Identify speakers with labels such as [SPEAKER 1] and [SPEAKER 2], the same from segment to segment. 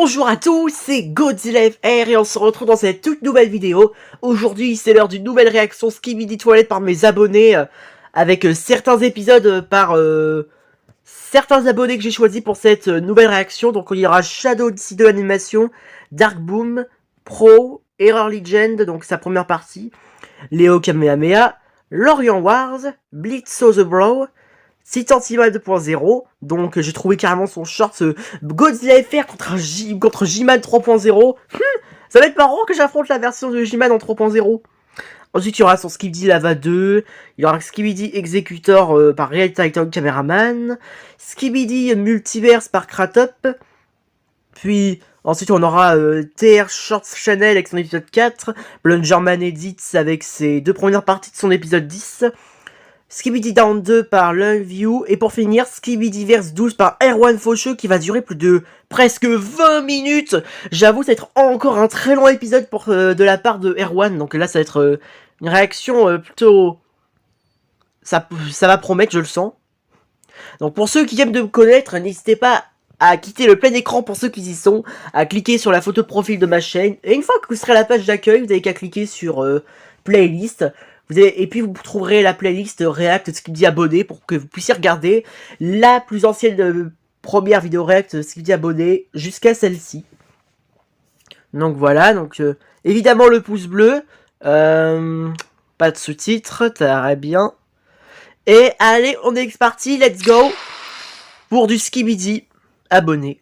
[SPEAKER 1] Bonjour à tous, c'est Godzilla FR et on se retrouve dans cette toute nouvelle vidéo. Aujourd'hui, c'est l'heure d'une nouvelle réaction Skibidi Toilet par mes abonnés, avec certains épisodes par certains abonnés que j'ai choisis pour cette nouvelle réaction. Donc il y aura Shadow de l'animation, Dark Boom, Pro, Error Legend, donc sa première partie, Léo Kamehameha, Lorient Wars, Blitzo the Bro, Titantima 2.0, donc j'ai trouvé carrément son short Godzilla FR contre J-Man 3.0. Ça va être marrant que j'affronte la version de J-Man en 3.0. Ensuite il y aura son Skibidi Lava 2, il y aura Skibidi Executor par Real Titan Cameraman, Skibidi Multiverse par Kratop, puis ensuite on aura TR Shorts Channel avec son épisode 4, Blungerman Edits avec ses deux premières parties de son épisode 10, Skibidi Down 2 par Longview, et pour finir, Skibidiverse 12 par Erwan Faucheux qui va durer plus de presque 20 minutes. J'avoue, ça va être encore un très long épisode pour, de la part de Erwan, donc là ça va être une réaction plutôt... Ça va promettre, je le sens. Donc pour ceux qui aiment de me connaître, n'hésitez pas à quitter le plein écran pour ceux qui y sont, à cliquer sur la photo de profil de ma chaîne, et une fois que vous serez à la page d'accueil, vous n'avez qu'à cliquer sur playlist. Et puis vous trouverez la playlist React Skibidi abonné pour que vous puissiez regarder la plus ancienne première vidéo React Skibidi abonné jusqu'à celle-ci. Donc voilà, donc évidemment le pouce bleu, pas de sous-titres, très bien. Et allez, on est parti, let's go pour du Skibidi abonné.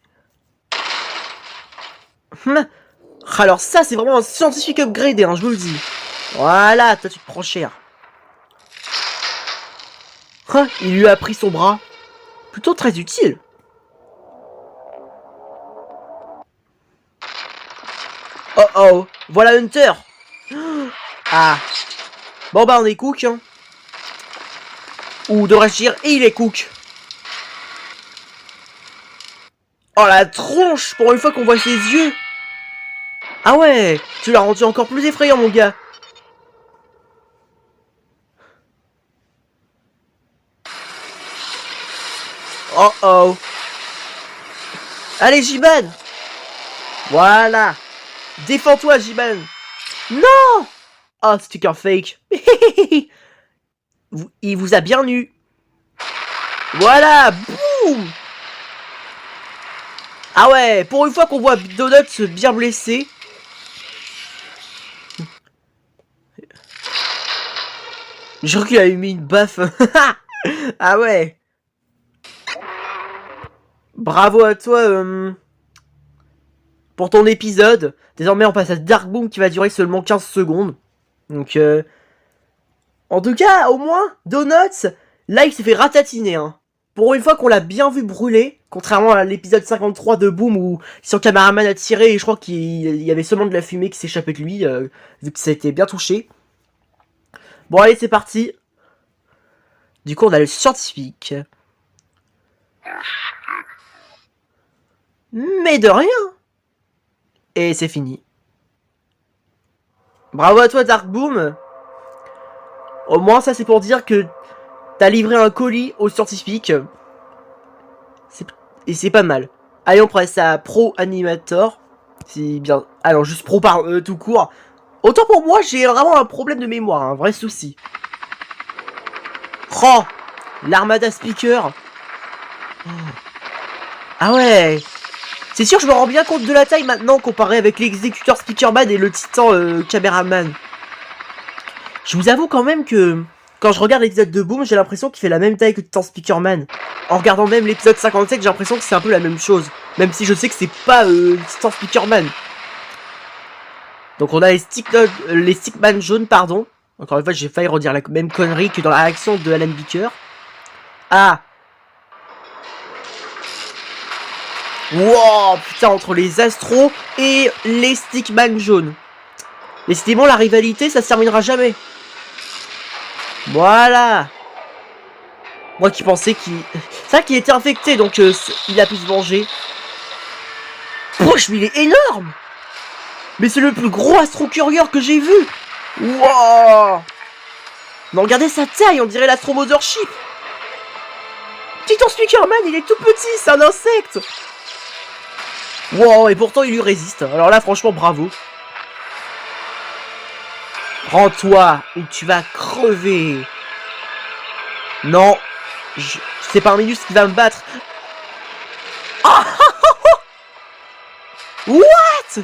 [SPEAKER 1] Alors ça c'est vraiment un scientifique upgrade, hein, je vous le dis. Voilà, toi tu te prends cher. Il lui a pris son bras. Plutôt très utile. Oh oh, voilà Hunter. Ah. Bon bah on est cook, hein. Ou devrais-je dire, il est cook. Oh la tronche, pour une fois qu'on voit ses yeux. Ah ouais, tu l'as rendu encore plus effrayant mon gars. Oh oh. Allez J-Man. Voilà. Défends-toi J-Man. Non. Oh, sticker fake. Il vous a bien eu. Voilà. Boum. Ah ouais, pour une fois qu'on voit Donuts bien blessé. Je crois qu'il a mis une baffe. Ah ouais. Bravo à toi pour ton épisode. Désormais on passe à Dark Boom qui va durer seulement 15 secondes. Donc en tout cas, au moins, Donuts, là il s'est fait ratatiner. Hein. Pour une fois qu'on l'a bien vu brûler, contrairement à l'épisode 53 de Boom où son caméraman a tiré et je crois qu'il y avait seulement de la fumée qui s'échappait de lui, vu que ça a été bien touché. Bon allez, c'est parti. Du coup on a le scientifique. Mais de rien. Et c'est fini. Bravo à toi Dark Boom. Au moins ça c'est pour dire que t'as livré un colis au scientifique. Et c'est pas mal. Allez on passe à Pro Animator. C'est bien. Ah non, juste Pro par tout court. Autant pour moi j'ai vraiment un problème de mémoire, un vrai souci. Oh, l'Armada Speaker. Ah ouais. C'est sûr, je me rends bien compte de la taille maintenant comparé avec l'exécuteur Speakerman et le Titan Cameraman. Je vous avoue quand même que quand je regarde l'épisode de Boom, j'ai l'impression qu'il fait la même taille que Titan Speakerman. En regardant même l'épisode 57, j'ai l'impression que c'est un peu la même chose. Même si je sais que c'est pas Titan Speakerman. Donc on a les Stickman jaunes, pardon. Encore une fois, j'ai failli redire la même connerie que dans la réaction de Alan Beaker. Ah. Wow, putain, entre les Astros et les Stickman jaunes. Décidément, la rivalité, ça se terminera jamais. Voilà. Moi qui pensais qu'il... C'est vrai qu'il était infecté, donc il a pu se venger. Wesh, mais il est énorme. Mais c'est le plus gros Astro Courier que j'ai vu. Wow. Mais regardez sa taille, on dirait l'Astro Mothership. Titan Speakerman, il est tout petit, c'est un insecte. Wow, et pourtant il lui résiste. Alors là, franchement, bravo. Rends-toi ou tu vas crever. Non. C'est pas un Minus qui va me battre. Ah. What?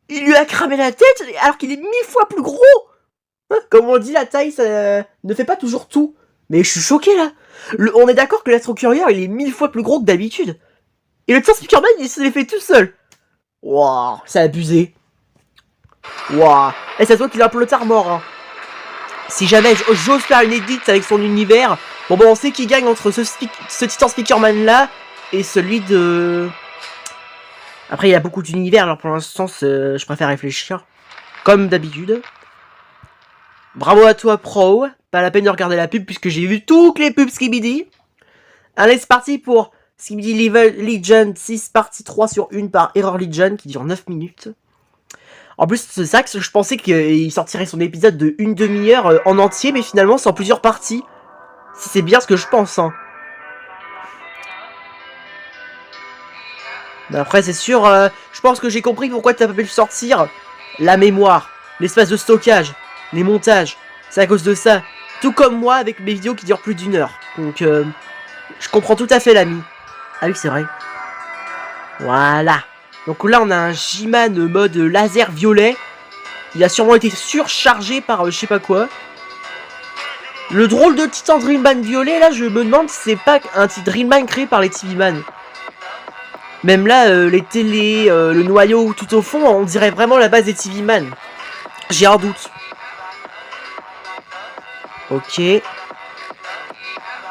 [SPEAKER 1] Il lui a cramé la tête alors qu'il est 1000 fois plus gros. Comme on dit, la taille, ça ne fait pas toujours tout. Mais je suis choqué là. On est d'accord que l'Astro Courier, il est 1000 fois plus gros que d'habitude. Et le Speakerman, il se l'est fait tout seul. Waouh, c'est abusé. Waouh. Et ça se voit qu'il est un peu le tard mort. Hein. Si jamais j'ose faire une edit avec son univers, bon on sait qu'il gagne entre ce Titan Speakerman là et celui de... Après il y a beaucoup d'univers, alors pour l'instant je préfère réfléchir. Comme d'habitude. Bravo à toi Pro, pas la peine de regarder la pub puisque j'ai vu toutes les pubs Skibidi. Allez c'est parti pour Skibidi Legion 6 partie 3 sur 1 par Error Legion qui dure 9 minutes. En plus, c'est ça que je pensais qu'il sortirait son épisode de une demi-heure en entier, mais finalement c'est en plusieurs parties. Si c'est bien ce que je pense. Hein. Mais après, c'est sûr, je pense que j'ai compris pourquoi tu n'as pas pu le sortir. La mémoire, l'espace de stockage, les montages, c'est à cause de ça. Tout comme moi avec mes vidéos qui durent plus d'1 heure. Donc, je comprends tout à fait l'ami. Ah oui, c'est vrai. Voilà. Donc là, on a un G-Man mode laser violet. Il a sûrement été surchargé par je sais pas quoi. Le drôle de Titan Dreamman violet, là, je me demande si c'est pas un petit Dreamman créé par les TV-Man. Même là, les télés, le noyau tout au fond, on dirait vraiment la base des TV-Man. J'ai un doute. Ok.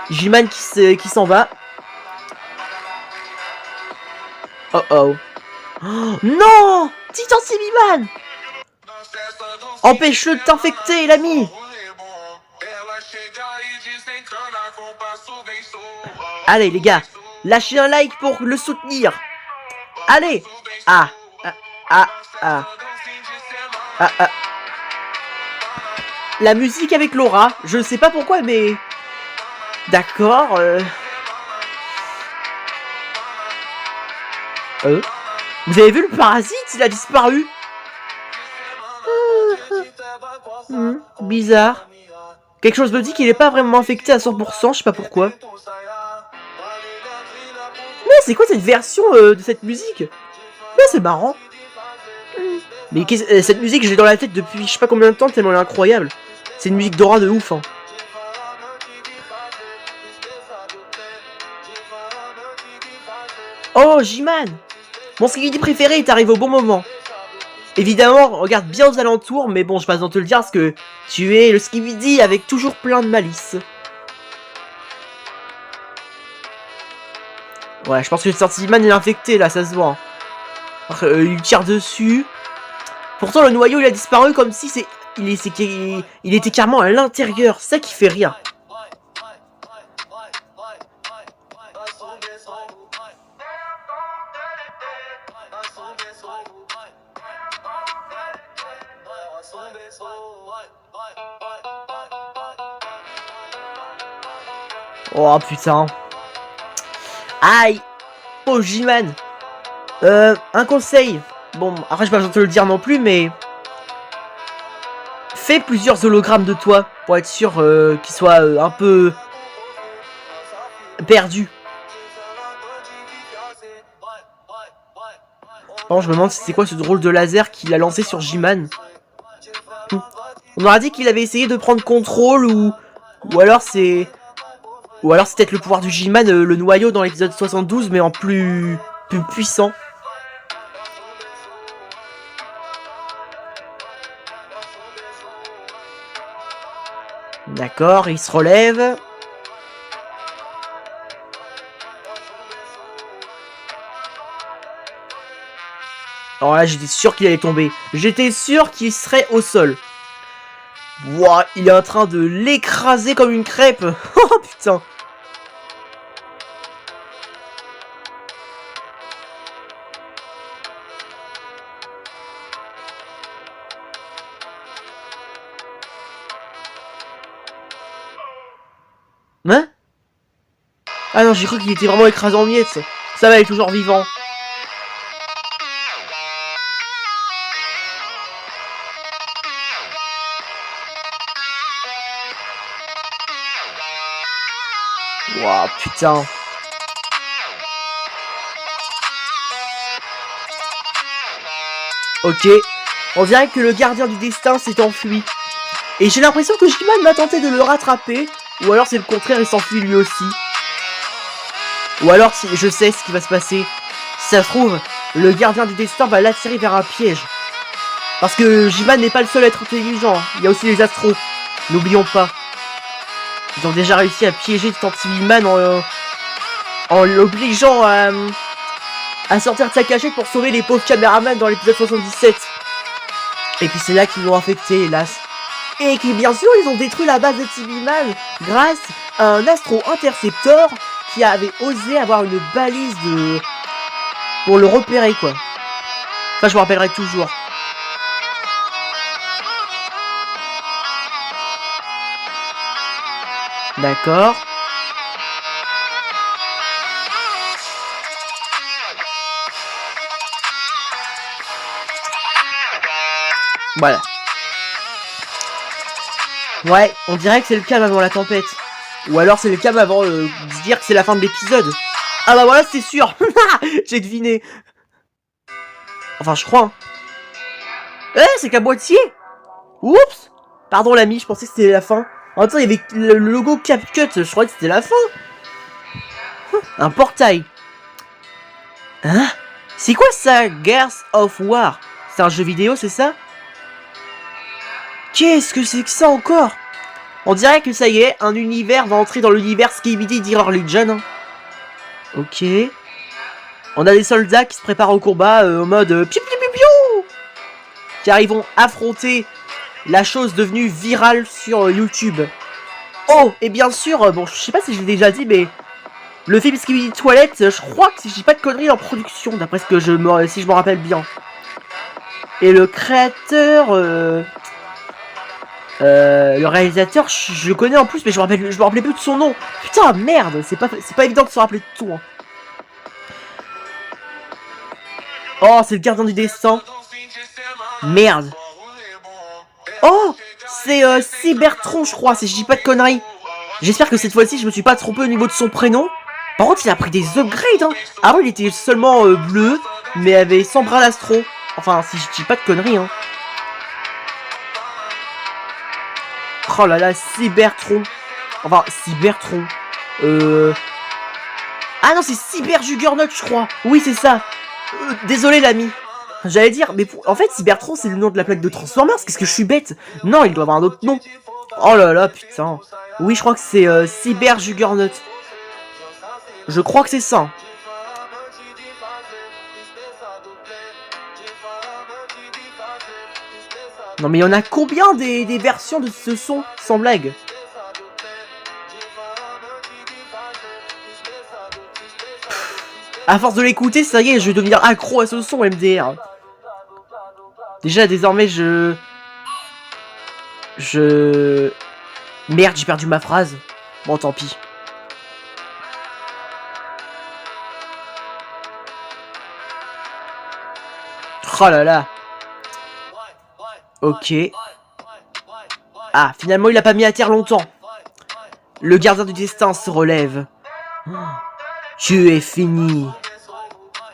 [SPEAKER 1] G-Man qui s'en va. Oh oh. Oh non! Titan TV-Man! Empêche-le de t'infecter, l'ami! Allez, les gars, lâchez un like pour le soutenir! Allez! Ah! Ah! Ah! Ah! Ah! Ah. La musique avec Laura, je sais pas pourquoi, mais... D'accord, Vous avez vu le parasite? Il a disparu. Bizarre. Quelque chose me dit qu'il est pas vraiment infecté à 100%, je sais pas pourquoi. Mais c'est quoi cette version de cette musique? Mais c'est marrant. Mais cette musique, j'ai dans la tête depuis je sais pas combien de temps, tellement elle est incroyable. C'est une musique d'aura de ouf. Hein. Oh, J-Man! Mon Skibidi préféré est arrivé au bon moment. Évidemment, regarde bien aux alentours, mais bon, je passe dans te le dire parce que tu es le Skibidi avec toujours plein de malice. Ouais, je pense que le J-Man est infecté là, ça se voit. Il tire dessus. Pourtant, le noyau il a disparu comme si il était carrément à l'intérieur. C'est ça qui fait rire. Oh putain. Aïe. Oh J-Man. Un conseil. Bon, après j'ai pas besoin de te le dire non plus, mais... Fais plusieurs hologrammes de toi, pour être sûr qu'ils soient un peu... perdus. Bon, je me demande si c'est quoi ce drôle de laser qu'il a lancé sur J-Man. On aurait dit qu'il avait essayé de prendre contrôle ou alors c'est... Ou alors c'est peut-être le pouvoir du J-Man, le noyau dans l'épisode 72, mais en plus puissant. D'accord, il se relève. Alors là, j'étais sûr qu'il allait tomber. J'étais sûr qu'il serait au sol. Wouah, il est en train de l'écraser comme une crêpe. Oh putain. Hein? Ah non, j'ai cru qu'il était vraiment écrasé en miettes. Ça va, il est toujours vivant. Waouh, putain. Ok. On dirait que le gardien du destin s'est enfui. Et j'ai l'impression que Jiman va tenter de le rattraper. Ou alors c'est le contraire, il s'enfuit lui aussi. Ou alors, si je sais ce qui va se passer. Si ça se trouve, le gardien du destin va l'attirer vers un piège. Parce que Jiman n'est pas le seul à être intelligent. Il y a aussi les astros. N'oublions pas. Ils ont déjà réussi à piéger Tantiviman en l'obligeant à sortir de sa cachette pour sauver les pauvres caméramans dans l'épisode 77. Et puis c'est là qu'ils l'ont affecté, hélas. Et qui bien sûr ils ont détruit la base de Tibiman grâce à un Astro Interceptor qui avait osé avoir une balise de... pour le repérer quoi. Enfin je me rappellerai toujours. D'accord. Voilà. Ouais, on dirait que c'est le calme avant la tempête. Ou alors c'est le calme avant de dire que c'est la fin de l'épisode. Ah bah voilà, c'est sûr. J'ai deviné. Enfin, je crois. Eh, c'est qu'un boîtier. Oups. Pardon l'ami, je pensais que c'était la fin. En même temps, il y avait le logo CapCut, je croyais que c'était la fin. Un portail. Hein? C'est quoi ça, Gears of War? C'est un jeu vidéo, c'est ça? Qu'est-ce que c'est que ça encore? On dirait que ça y est, un univers va entrer dans l'univers Skibidi d'Horror Legion. Hein. Ok. On a des soldats qui se préparent au combat au mode piou piou piou piou, car ils vont affronter la chose devenue virale sur YouTube. Oh, et bien sûr, bon, je sais pas si je l'ai déjà dit, mais le film Skibidi Toilette, je crois que si je dis pas de conneries en production, d'après ce que si je me rappelle bien. Et le créateur, le réalisateur, je le connais en plus, mais je me rappelais plus de son nom. Putain, merde, c'est pas évident de se rappeler de tout. Hein. Oh, c'est le gardien du destin. Merde. Oh, c'est Cybertron, je crois, si je dis pas de conneries. J'espère que cette fois-ci, je me suis pas trompé au niveau de son prénom. Par contre, il a pris des upgrades. Hein. Avant, il était seulement bleu, mais avait 100 bras d'astro. Enfin, si je dis pas de conneries. Hein. Oh là là, Cybertron. Enfin, Cybertron. Ah non, c'est Cyber Juggernaut, je crois. Oui, c'est ça. Désolé, l'ami. J'allais dire, mais en fait, Cybertron, c'est le nom de la plaque de Transformers. Qu'est-ce que je suis bête? Non, il doit avoir un autre nom. Oh là là, putain. Oui, je crois que c'est Cyber Juggernaut. Je crois que c'est ça. Non, mais il y en a combien des versions de ce son, sans blague? À force de l'écouter, ça y est, je vais devenir accro à ce son MDR. Déjà, désormais, Merde, j'ai perdu ma phrase. Bon, tant pis. Oh là là. Ok. Ah, finalement, il a pas mis à terre longtemps. Le gardien du destin se relève. Tu es fini.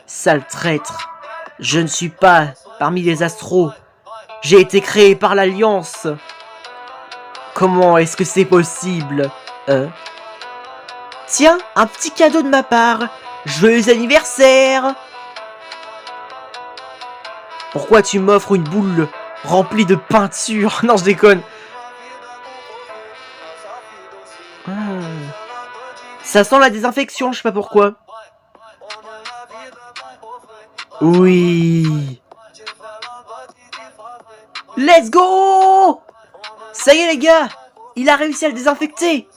[SPEAKER 1] Sale traître. Je ne suis pas parmi les astros. J'ai été créé par l'Alliance. Comment est-ce que c'est possible? Tiens, un petit cadeau de ma part. Joyeux anniversaire. Pourquoi tu m'offres une boule remplie de peinture? Non, je déconne. Ça sent la désinfection, je sais pas pourquoi. Oui. Let's go! Ça y est les gars, il a réussi à le désinfecter.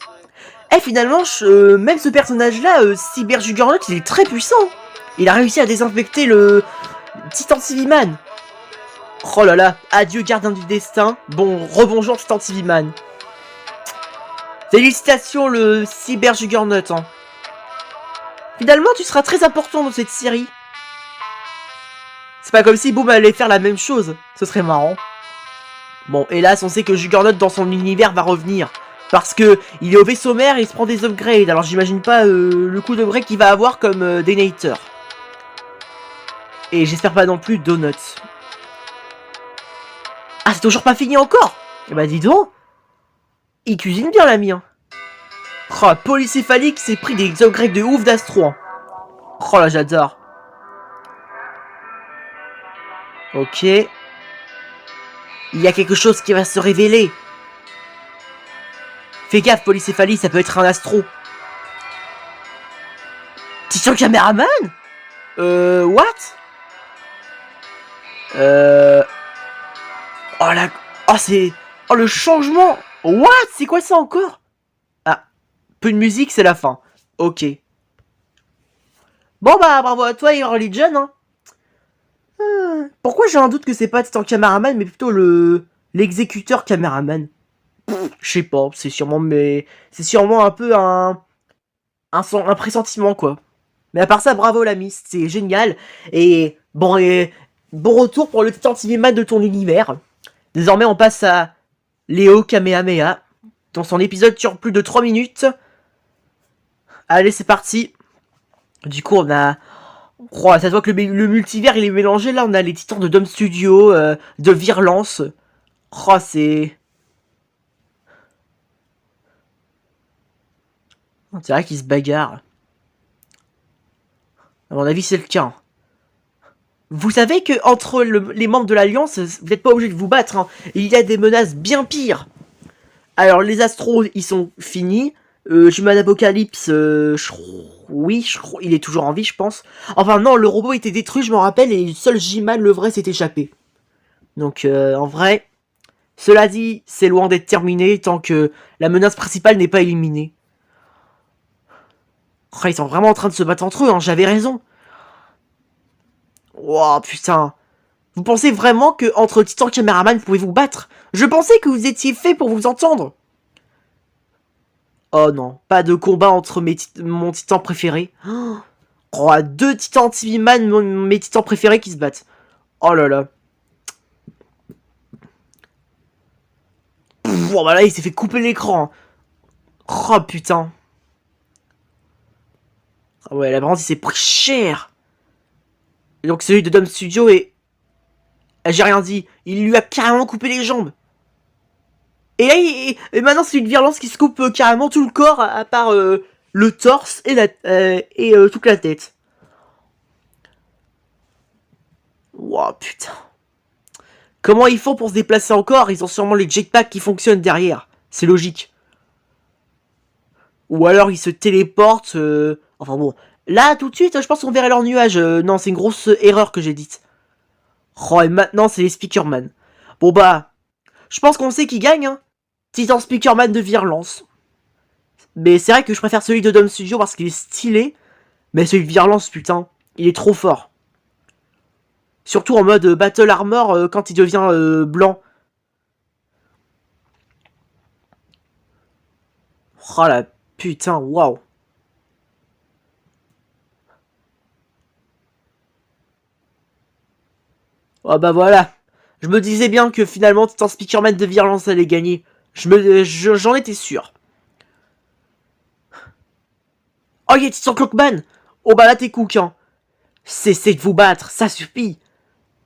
[SPEAKER 1] Eh finalement, même ce personnage-là, Cyber Juggernaut, il est très puissant. Il a réussi à désinfecter le Titan TV-Man. Oh là là, adieu gardien du destin. Bon, rebonjour Titan TV-Man. Félicitations le Cyber Juggernaut. Hein. Finalement, tu seras très important dans cette série. C'est pas comme si Boom allait faire la même chose. Ce serait marrant. Bon, hélas, on sait que Juggernaut dans son univers va revenir. Parce que il est au vaisseau mère et il se prend des upgrades. Alors j'imagine pas le coup de break qu'il va avoir comme Denator. Et j'espère pas non plus Donuts. Ah, c'est toujours pas fini encore. Eh bah dis donc. Il cuisine bien l'ami. Hein. Oh, Polycéphalique s'est pris des upgrades de ouf d'Astro. Hein. Oh là, j'adore. Ok. Il y a quelque chose qui va se révéler. Fais gaffe, Polycéphalie, ça peut être un astro. Titan Caméraman? What? Oh la... Oh c'est... Oh le changement. What? C'est quoi ça encore? Ah. Peu de musique, c'est la fin. Ok. Bon bah bravo à toi, Hero Legion. Hein. Pourquoi j'ai un doute que c'est pas Titan Caméraman, mais plutôt l'exécuteur caméraman? Je sais pas, c'est sûrement un peu un pressentiment quoi. Mais à part ça, bravo l'ami, c'est génial. Et bon retour pour le Titan TV Man de ton univers. Désormais on passe à Léo Kamehameha. Dans son épisode dure plus de 3 minutes. Allez c'est parti. Du coup on a... Oh, ça se voit que le multivers il est mélangé. Là on a les titans de Dome Studio, de Virlance. Oh c'est... On dirait qu'ils se bagarrent. À mon avis, c'est le cas. Vous savez que entre les membres de l'Alliance, vous n'êtes pas obligé de vous battre. Hein. Il y a des menaces bien pires. Alors, les Astros, ils sont finis. Human Apocalypse, oui, il est toujours en vie, je pense. Enfin, non, le robot était détruit, je m'en rappelle, et seul J-Man, le vrai, s'est échappé. Donc, en vrai, cela dit, c'est loin d'être terminé tant que la menace principale n'est pas éliminée. Oh, ils sont vraiment en train de se battre entre eux, hein, j'avais raison. Wow, putain. Vous pensez vraiment que entre Titan Caméraman, vous pouvez vous battre? Je pensais que vous étiez fait pour vous entendre. Oh non, pas de combat entre mon titan préféré. Oh, 2 titans TV Man, mes titans préférés qui se battent. Oh là là. Oh bah là, il s'est fait couper l'écran. Oh putain. Ah ouais, la brand, il s'est pris cher. Et donc celui de Dome Studio est... J'ai rien dit. Il lui a carrément coupé les jambes. Et là, et maintenant c'est une Virlance qui se coupe carrément tout le corps, à part le torse et toute la tête. Wow, putain. Comment ils font pour se déplacer encore? Ils ont sûrement les jetpacks qui fonctionnent derrière. C'est logique. Ou alors ils se téléportent. Enfin bon. Là, tout de suite, je pense qu'on verrait leur nuage. Non, c'est une grosse erreur que j'ai dite. Oh, et maintenant, c'est les Speakerman. Bon bah, je pense qu'on sait qui gagne, hein. Titan Speakerman de Virlance. Mais c'est vrai que je préfère celui de Dome Studio parce qu'il est stylé. Mais celui de Virlance, putain, il est trop fort. Surtout en mode Battle Armor quand il devient blanc. Oh la putain, waouh. Oh bah voilà. Je me disais bien que finalement Titan Speakerman de Virlance allait gagner. J'en étais sûr. Oh, y'a Titan Clockman. Oh bah là t'es cook, hein. Cessez de vous battre, ça suffit.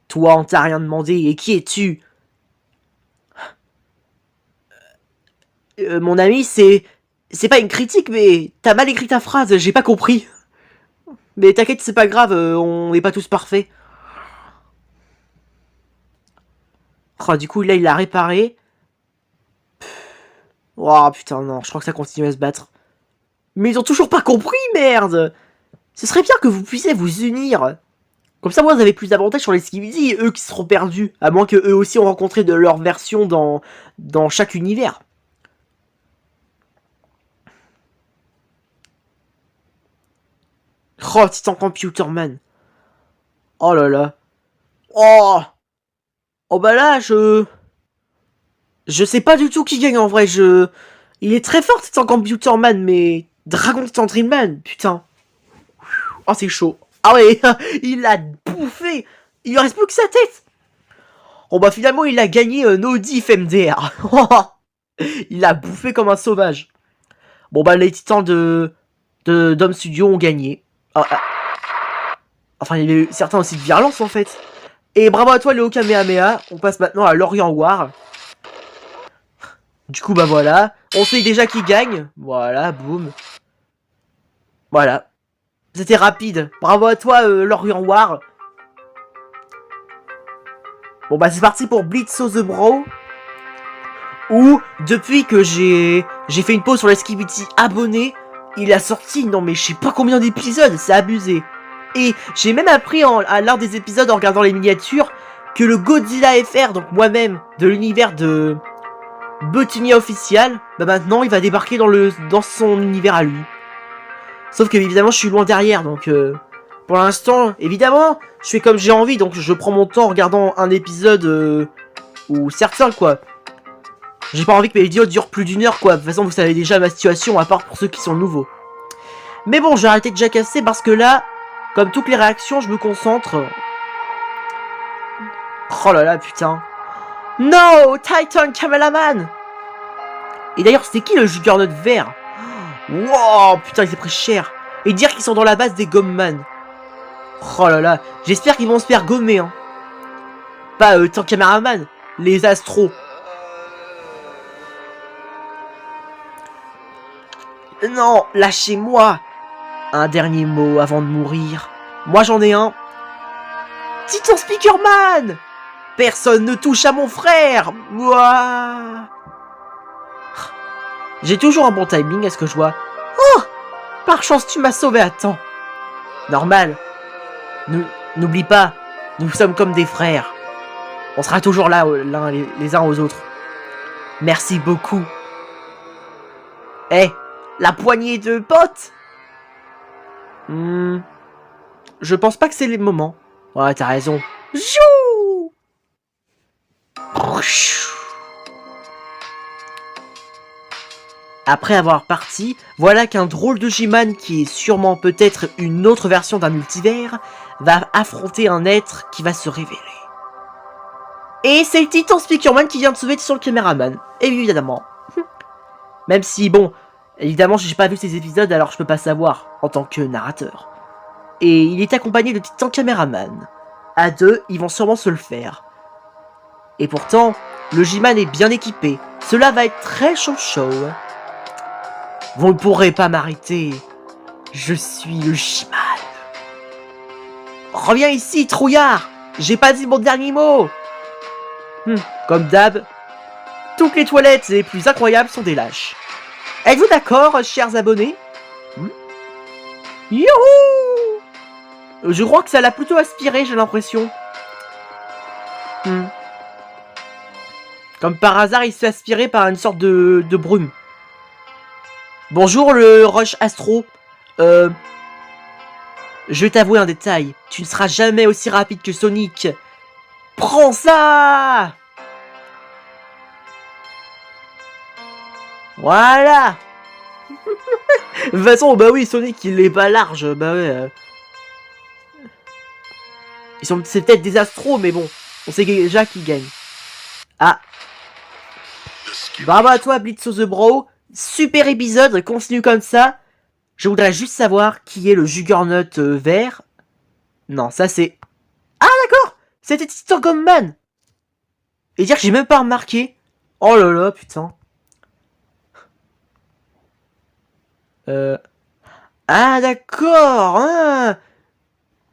[SPEAKER 1] Toi, on t'a rien demandé, et qui es-tu? Mon ami, c'est pas une critique, mais t'as mal écrit ta phrase, j'ai pas compris. Mais t'inquiète, c'est pas grave, on n'est pas tous parfaits. Oh, du coup, là, il l'a réparé. Oh, putain, non, je crois que ça continue à se battre. Mais ils ont toujours pas compris, merde. Ce serait bien que vous puissiez vous unir. Comme ça, moi, vous avez plus d'avantages sur les Skibidi, eux qui seront perdus. À moins que eux aussi ont rencontré de leur version dans chaque univers. Oh, Titan Computerman. Oh là là. Oh. Oh bah là, je sais pas du tout qui gagne en vrai, il est très fort Titan Computerman, mais Dragon Titan Dreamman, putain. Oh, c'est chaud. Ah ouais, il l'a bouffé. Il lui reste plus que sa tête. Bon bah finalement, il a gagné No Diff MDR. Il l'a bouffé comme un sauvage. Bon bah les titans de Dome Studio ont gagné. Enfin, il y a eu certains aussi de violence en fait. Et bravo à toi Léo Kamehameha. On passe maintenant à l'Orient War. Du coup bah voilà. On sait déjà qui gagne. Voilà, boum. Voilà. C'était rapide. Bravo à toi l'Orient War. Bon bah c'est parti pour Blitz of the Bro. Où depuis que j'ai fait une pause sur la Skibidi abonné, il a sorti non mais je sais pas combien d'épisodes, c'est abusé. Et j'ai même appris à l'un des épisodes en regardant les miniatures que le Godzilla FR, donc moi-même, de l'univers de Botunia Official, bah maintenant il va débarquer dans son univers à lui. Sauf que évidemment je suis loin derrière, donc pour l'instant, évidemment, je fais comme j'ai envie, donc je prends mon temps en regardant un épisode ou certains quoi. J'ai pas envie que mes vidéos durent plus d'1 heure quoi, de toute façon vous savez déjà ma situation, à part pour ceux qui sont nouveaux. Mais bon, je vais arrêter de jacasser parce que là, comme toutes les réactions, je me concentre. Oh là là, putain. No, Titan Cameraman. Et d'ailleurs, c'était qui le Juggernaut vert? Wow, putain, il s'est pris cher. Et dire qu'ils sont dans la base des Gomman. Oh là là, j'espère qu'ils vont se faire gommer, hein. Pas Titan Cameraman, les Astros. Non, lâchez-moi. Un dernier mot avant de mourir. Moi j'en ai un. Titan Speakerman. Personne ne touche à mon frère. Ouah. J'ai toujours un bon timing, est-ce que je vois? Oh, par chance tu m'as sauvé à temps. Normal. N'oublie pas, nous sommes comme des frères. On sera toujours là l'un les uns aux autres. Merci beaucoup. Eh, la poignée de potes. Je pense pas que c'est les moments. Ouais, t'as raison. Jou. Après avoir parti, voilà qu'un drôle de G-Man, qui est sûrement peut-être une autre version d'un multivers, va affronter un être qui va se révéler. Et c'est le Titan Speakerman qui vient de sauver sur le caméraman, évidemment. Même si, bon, évidemment, j'ai pas vu ces épisodes, alors je peux pas savoir, en tant que narrateur. Et il est accompagné de Titan Caméraman. À deux, ils vont sûrement se le faire. Et pourtant, le G-Man est bien équipé. Cela va être très chaud. Vous ne pourrez pas m'arrêter. Je suis le G-Man. Reviens ici, trouillard. J'ai pas dit mon dernier mot. Comme d'hab, toutes les toilettes les plus incroyables sont des lâches. Êtes-vous d'accord, chers abonnés? Youhou! Je crois que ça l'a plutôt aspiré, j'ai l'impression. Comme par hasard, il se fait aspirer par une sorte de brume. Bonjour le Rush Astro. Je vais t'avouer un détail. Tu ne seras jamais aussi rapide que Sonic. Prends ça! Voilà. De toute façon, bah oui, Sonic, il est pas large. Bah ouais. C'est peut-être des astros, mais bon. On sait déjà qui gagne. Ah. Bravo à toi, Blitz of the Bro. Super épisode, continue comme ça. Je voudrais juste savoir qui est le Juggernaut vert. Non, ça c'est... Ah d'accord, c'était Titan Gomman. Et dire que j'ai même pas remarqué. Oh là là, putain. Ah d'accord, hein.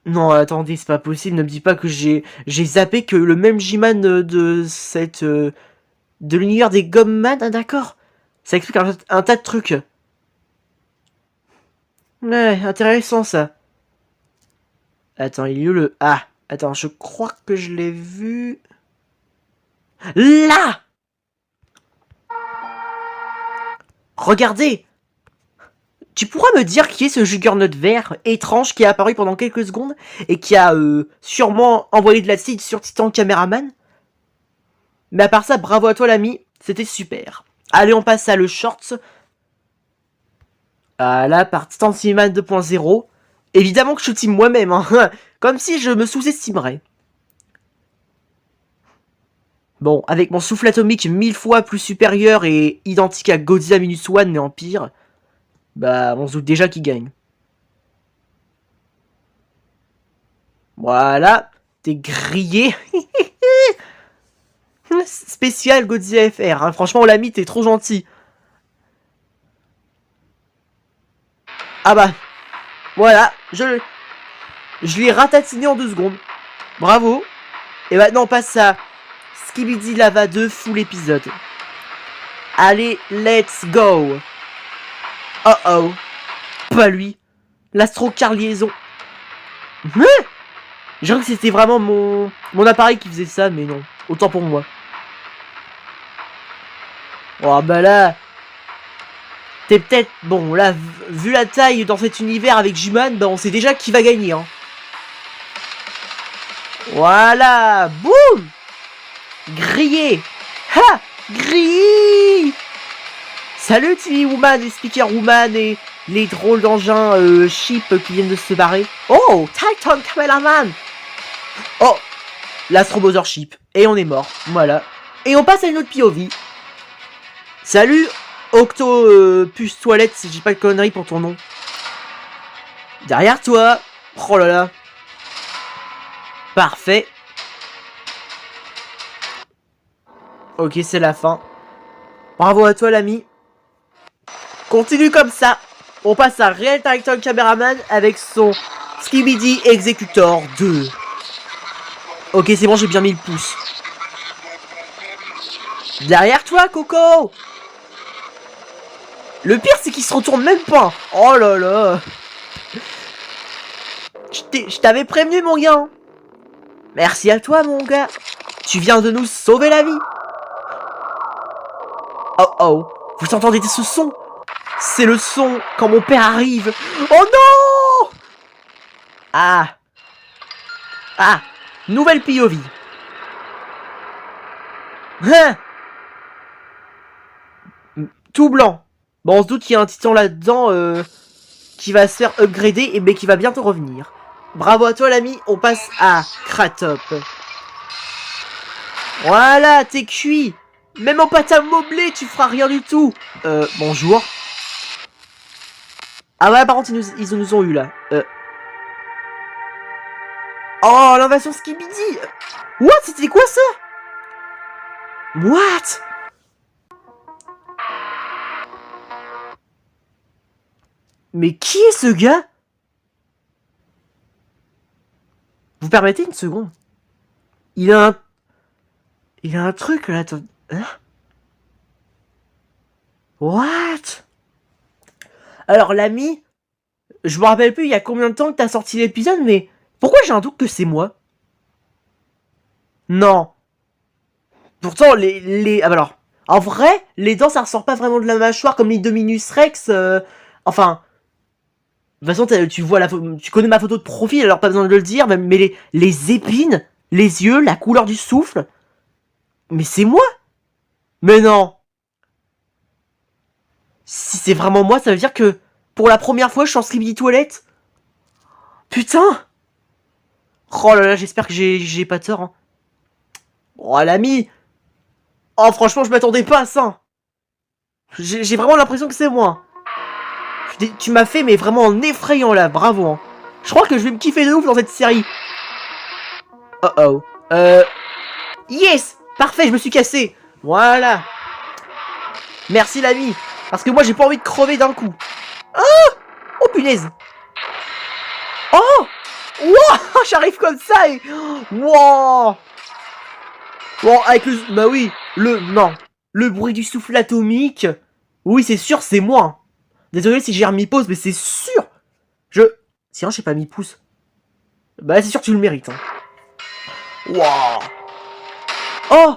[SPEAKER 1] Non, attendez, c'est pas possible, ne me dis pas que j'ai zappé que le même G-Man de cette... de l'univers des Gomman, ah d'accord. Ça explique un tas de trucs. Ouais, intéressant ça. Attends, il y a eu le... Ah, attends, je crois que je l'ai vu... Là! Regardez! Tu pourras me dire qui est ce Juggernaut vert étrange qui est apparu pendant quelques secondes et qui a sûrement envoyé de l'acide sur Titan Caméraman? Mais à part ça, bravo à toi l'ami, c'était super. Allez, on passe à le shorts. Là, par Titan Cinéman 2.0. Évidemment que je team moi-même, hein. Comme si je me sous-estimerais. Bon, avec mon souffle atomique 1000 fois plus supérieur et identique à Godzilla Minus One mais en pire, bah on se doute déjà qui gagne. Voilà, t'es grillé. Spécial Godzilla FR, hein. Franchement l'ami t'es trop gentil. Ah bah, voilà, je l'ai ratatiné en 2 secondes. Bravo. Et maintenant on passe à Skibidi Lava 2 full épisode. Allez, let's go. Oh oh. Pas lui. L'Astro-Car liaison. J'ai cru que c'était vraiment mon appareil qui faisait ça, mais non. Autant pour moi. Oh bah là. T'es peut-être... Bon, là, vu la taille dans cet univers avec Juman, bah on sait déjà qui va gagner. Hein. Voilà. Boum. Grillé. Ha. Grillé. Salut TV Woman et Speaker Woman et les drôles d'engins cheap qui viennent de se barrer. Oh, Titan Cameraman. Oh, l'Astro Bowser Ship. Et on est mort. Voilà. Et on passe à une autre POV. Salut, Octopus Toilette, si je dis pas de conneries pour ton nom. Derrière toi. Oh là là. Parfait. Ok, c'est la fin. Bravo à toi, l'ami. Continue comme ça. On passe à Real Titan Cameraman avec son Skibidi Executor 2. Ok, c'est bon, j'ai bien mis le pouce. Derrière toi, Coco. Le pire, c'est qu'il se retourne même pas. Oh là là. Je t'avais prévenu, mon gars. Merci à toi, mon gars. Tu viens de nous sauver la vie. Oh oh. Vous entendez ce son? C'est le son quand mon père arrive. Oh non. Ah. Ah. Nouvelle POV. Hein. Tout blanc. Bon, on se doute qu'il y a un titan là-dedans qui va se faire upgrader mais qui va bientôt revenir. Bravo à toi, l'ami. On passe à Kratop. Voilà, t'es cuit. Même en pâte à modeler, tu feras rien du tout. Bonjour. Ah ouais, par contre, ils nous ont eu, là. Oh, l'invasion Skibidi. What? C'était quoi, ça? What? Mais qui est ce gars? Vous permettez une seconde? Il a un truc, là. Hein? What? Alors, l'ami, je me rappelle plus il y a combien de temps que t'as sorti l'épisode, mais pourquoi j'ai un doute que c'est moi? Non. Pourtant, ah bah alors, en vrai, les dents, ça ressort pas vraiment de la mâchoire comme les Dominus Rex. Enfin, de toute façon, tu vois tu connais ma photo de profil, alors pas besoin de le dire, mais les épines, les yeux, la couleur du souffle. Mais c'est moi? Mais non. Si c'est vraiment moi, ça veut dire que pour la première fois, je suis en Skibidi Toilette. Putain. Oh là là, j'espère que j'ai pas tort. Hein. Oh l'ami. Oh franchement, je m'attendais pas à ça. J'ai vraiment l'impression que c'est moi. Tu m'as fait mais vraiment en effrayant là, bravo. Hein. Je crois que je vais me kiffer de ouf dans cette série. Oh oh. Yes. Parfait, je me suis cassé. Voilà. Merci l'ami. Parce que moi j'ai pas envie de crever d'un coup. Oh punaise. Oh. Wow. J'arrive comme ça et... Wow. Bon, avec le... Bah oui. Non. Le bruit du souffle atomique. Oui, c'est sûr, c'est moi. Désolé si j'ai remis pause, mais c'est sûr. Sinon, j'ai pas mis pouce. Bah, c'est sûr que tu le mérites. Hein. Wow. Oh.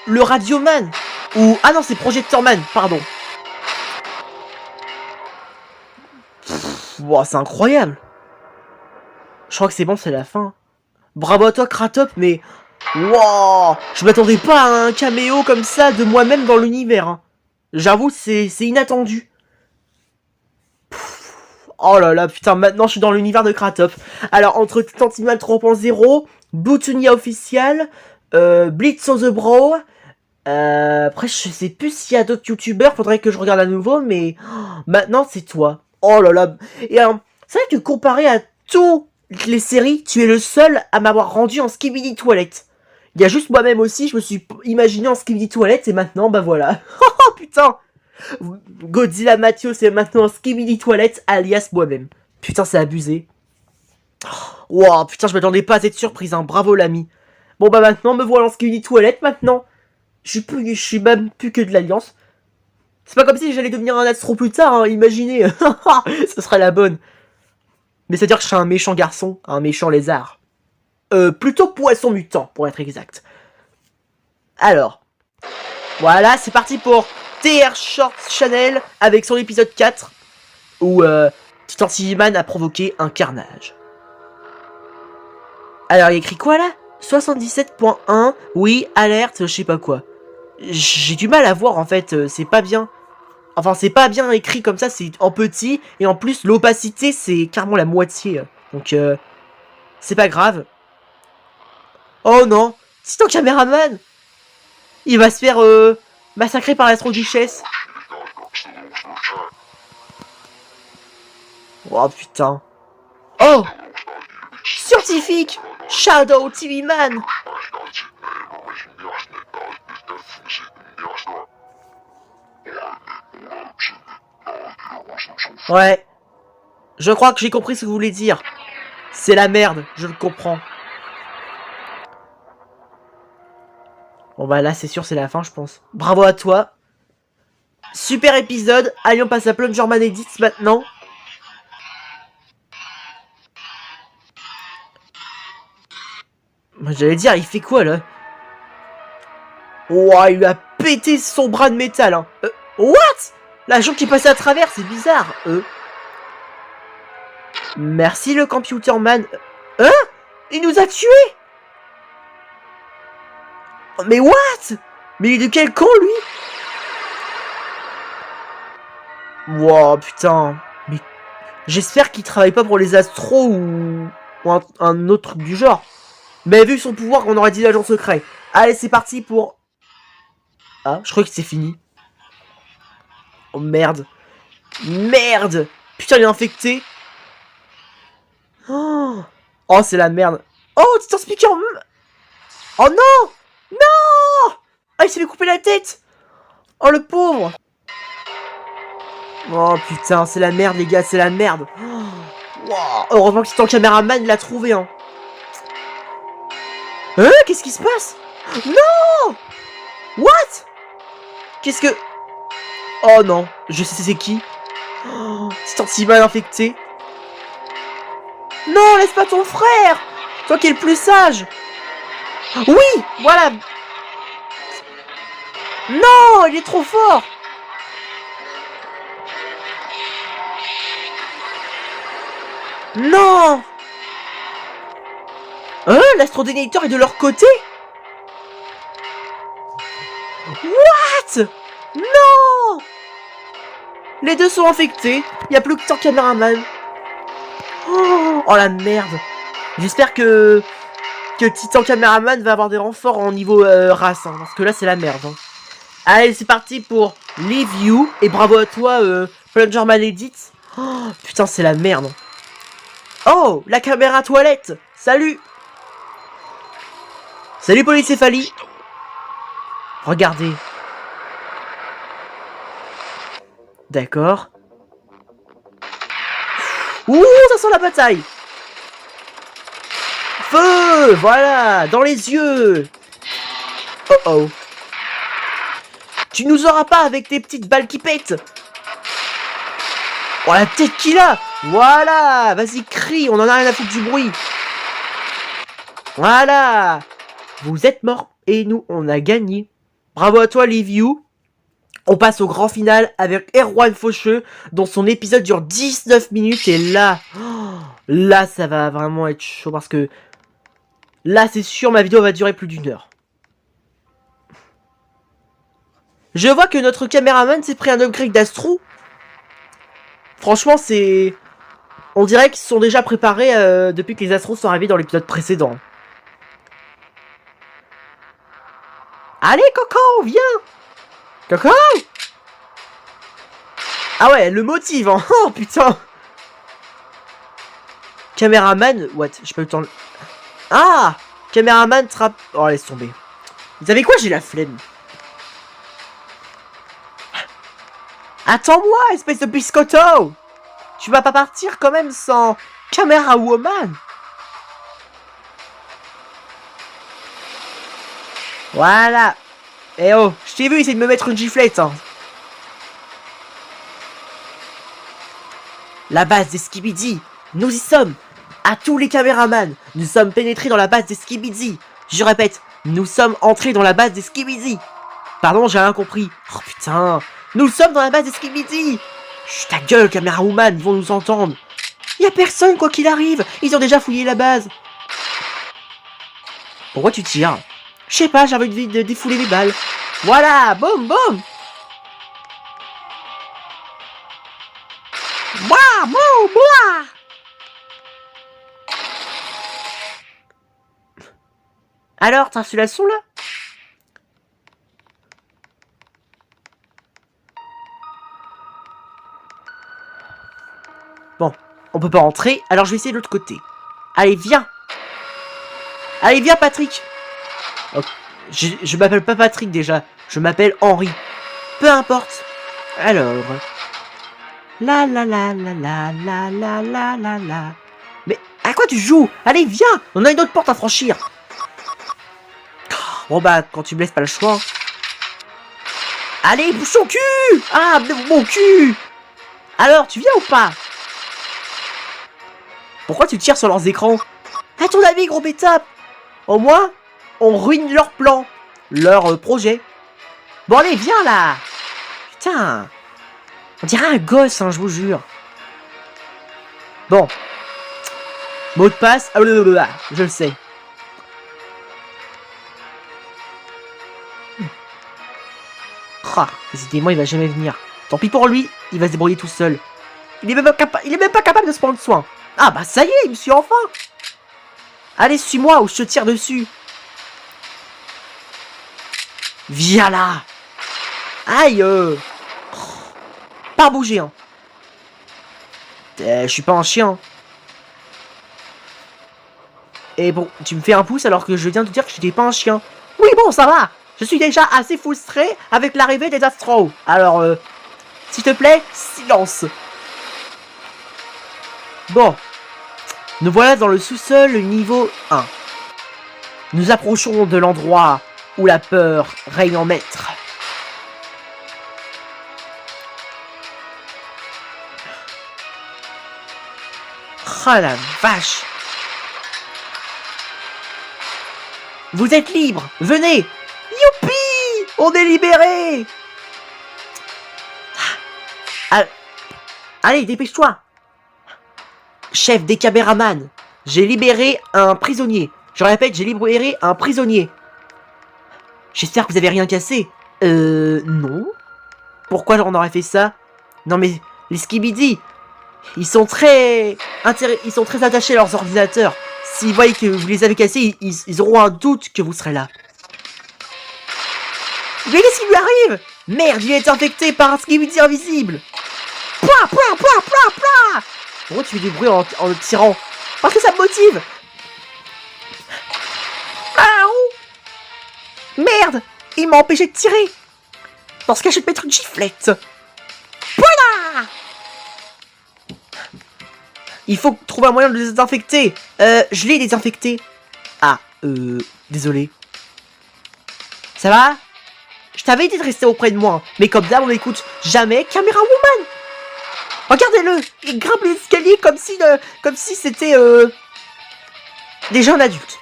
[SPEAKER 1] Le Radioman. Ou... Ah non, c'est Projectorman, pardon. Wow, c'est incroyable. Je crois que c'est bon, c'est la fin. Bravo à toi, Kratop, mais... Wow. Je m'attendais pas à un caméo comme ça de moi-même dans l'univers. Hein. J'avoue, c'est inattendu. Oh là là, putain, maintenant je suis dans l'univers de Kratop. Alors, entre Tantiman 3.0, Boutunia officiel, Blitz of the Bro, après je sais plus s'il y a d'autres youtubeurs, faudrait que je regarde à nouveau, mais maintenant c'est toi. Oh là là. Et c'est vrai que comparé à toutes les séries, tu es le seul à m'avoir rendu en Skibidi Toilette. Il y a juste moi-même aussi, je me suis imaginé en Skibidi Toilette et maintenant, bah voilà. Oh putain. Godzilla Mathieu, c'est maintenant en Skibidi Toilette alias moi-même. Putain, c'est abusé. Wow, putain, je m'attendais pas à cette surprise, hein. Bravo l'ami. Bon bah maintenant, me voilà en Skibidi Toilette maintenant. Je suis même plus que de l'Alliance. C'est pas comme si j'allais devenir un astro plus tard, hein, imaginez. Ce serait la bonne. Mais c'est-à-dire que je serais un méchant garçon, un méchant lézard. Plutôt poisson mutant, pour être exact. Alors. Voilà, c'est parti pour TR Short Channel avec son épisode 4. Où Titan Siman a provoqué un carnage. Alors, il y a écrit quoi là? 77.1, oui, alerte, je sais pas quoi. J'ai du mal à voir en fait, c'est pas bien. Enfin, c'est pas bien écrit comme ça, c'est en petit. Et en plus, l'opacité, c'est carrément la moitié. Donc, c'est pas grave. Oh non, c'est ton caméraman. Il va se faire massacrer par l'astro-duchesse. Oh putain. Oh, scientifique Shadow TV Man. Ouais. Je crois que j'ai compris ce que vous voulez dire. C'est la merde, je le comprends. Bon bah là c'est sûr c'est la fin je pense. Bravo à toi. Super épisode. Allez on passe à Plunger Man Edits maintenant. J'allais dire il fait quoi là? Ouah, il lui a pété son bras de métal hein. What? La jambe qui est passée à travers, c'est bizarre. Merci le Computerman. Hein? Il nous a tués? Mais what? Mais il est de quel camp lui? Wow putain. Mais j'espère qu'il travaille pas pour les astros ou un autre truc du genre. Mais vu son pouvoir, on aurait dit l'agent secret. Allez c'est parti pour... Ah, je crois que c'est fini. Oh merde. Merde. Putain il est infecté. Oh, c'est la merde. Oh, Titan Speaker. Oh non. Non. Ah, il s'est fait couper la tête. Oh, le pauvre. Oh, putain, c'est la merde, les gars, c'est la merde. Oh, wow. Heureusement que Titan Caméraman l'a trouvé, hein. Qu'est-ce qui se passe? Non. What? Qu'est-ce que... Oh, non. Je sais c'est qui. Oh, Titan Siman infecté. Non, laisse pas ton frère. Toi qui es le plus sage. Oui, voilà. Non, il est trop fort. Non. L'astrodénateur est de leur côté. What? Non. Les deux sont infectés. Il n'y a plus que Titan Caméraman. Oh, la merde. J'espère que Titan Caméraman va avoir des renforts en niveau race. Hein, parce que là, c'est la merde. Hein. Allez, c'est parti pour Leave You. Et bravo à toi, Plunger Man Edit. Oh, putain, c'est la merde. Oh, la caméra toilette. Salut. Salut, Polycéphalie. Regardez. D'accord. Ouh, ça sent la bataille. Feu, voilà, dans les yeux. Oh oh. Tu nous auras pas avec tes petites balles qui pètent. Oh, la tête qu'il a. Voilà, vas-y, crie, on en a rien à foutre du bruit. Voilà. Vous êtes morts et nous, on a gagné. Bravo à toi, Leave You. On passe au grand final avec Erwan Faucheux, dont son épisode dure 19 minutes. Et là, là, ça va vraiment être chaud parce que là, c'est sûr, ma vidéo va durer plus d'1 heure. Je vois que notre caméraman s'est pris un upgrade d'Astro. Franchement, c'est On dirait qu'ils se sont déjà préparés depuis que les Astros sont arrivés dans l'épisode précédent. Allez, Coco, viens! Coco! Ah ouais, le motive, hein. Oh, putain! Caméraman, what? J'ai pas eu le temps de... Ah! Caméraman trappe... Oh, laisse tomber. Vous savez quoi? J'ai la flemme. Attends-moi, espèce de biscotto! Tu vas pas partir quand même sans Caméra Woman? Voilà. Eh oh, je t'ai vu essayer de me mettre une giflette, hein. La base des Skibidi. Nous y sommes. À tous les caméramans, nous sommes pénétrés dans la base des Skibidi. Je répète, nous sommes entrés dans la base des Skibidi. Pardon, j'ai rien compris. Oh putain. Nous sommes dans la base des Skibidi. Chut, ta gueule, Caméra Woman, ils vont nous entendre. Y a personne, quoi qu'il arrive. Ils ont déjà fouillé la base. Pourquoi tu tires? Je sais pas, j'ai envie de défouler mes balles. Voilà, boum, boum. Boah, boum, boah. Alors, t'as reçu la son, là? Bon, on peut pas entrer, alors je vais essayer de l'autre côté. Allez, viens. Allez, viens, Patrick. Oh, je m'appelle pas Patrick, déjà. Je m'appelle Henri. Peu importe. Alors... La la la la la la la la la la... Mais à quoi tu joues? Allez, viens. On a une autre porte à franchir. Bon bah, quand tu me laisses pas le choix... Allez, bouge ton cul. Ah, mon cul. Alors, tu viens ou pas? Pourquoi tu tires sur leurs écrans? À ton avis, gros bêta? Au moins, on ruine leur plan, leur projet. Bon allez, viens là. Putain. On dirait un gosse, hein, je vous jure. Bon. Mot de passe. Ah, blablabla, je le sais. Ah, décidément, il va jamais venir. Tant pis pour lui, il va se débrouiller tout seul. Il est même pas capable de se prendre soin. Ah bah ça y est, il me suit enfin. Allez, suis-moi ou je te tire dessus. Viens là. Aïe. Pas bouger, hein. Je suis pas un chien. Et bon, tu me fais un pouce alors que je viens de te dire que j'étais pas un chien. Oui, bon, ça va. Je suis déjà assez frustré avec l'arrivée des Astros. Alors, s'il te plaît, silence. Bon. Nous voilà dans le sous-sol niveau 1. Nous approchons de l'endroit où la peur règne en maître. Oh la vache. Vous êtes libre, venez. Youpi. On est libérés. Allez, dépêche-toi. Chef des caméramans, j'ai libéré un prisonnier. Je répète, j'ai libéré un prisonnier. J'espère que vous avez rien cassé. Non. Pourquoi on aurait fait ça? Non mais, les Skibidi, ils sont très attachés à leurs ordinateurs. S'ils voient que vous les avez cassés, ils auront un doute que vous serez là. Mais qu'est-ce qui lui arrive? Merde, il a été infecté par un Skibidi invisible. Pouah, pouah, pouah, pouah, pouah. Pourquoi tu fais du bruit en le tirant? Parce que ça me motive. Merde, il m'a empêché de tirer. Dans ce cas, je vais te mettre une giflette. Voilà. Il faut trouver un moyen de le désinfecter. Je l'ai désinfecté. Ah, désolé. Ça va? Je t'avais dit de rester auprès de moi. Mais comme d'hab, on n'écoute jamais Caméra Woman. Regardez-le, il grimpe les escaliers comme si c'était déjà un adulte.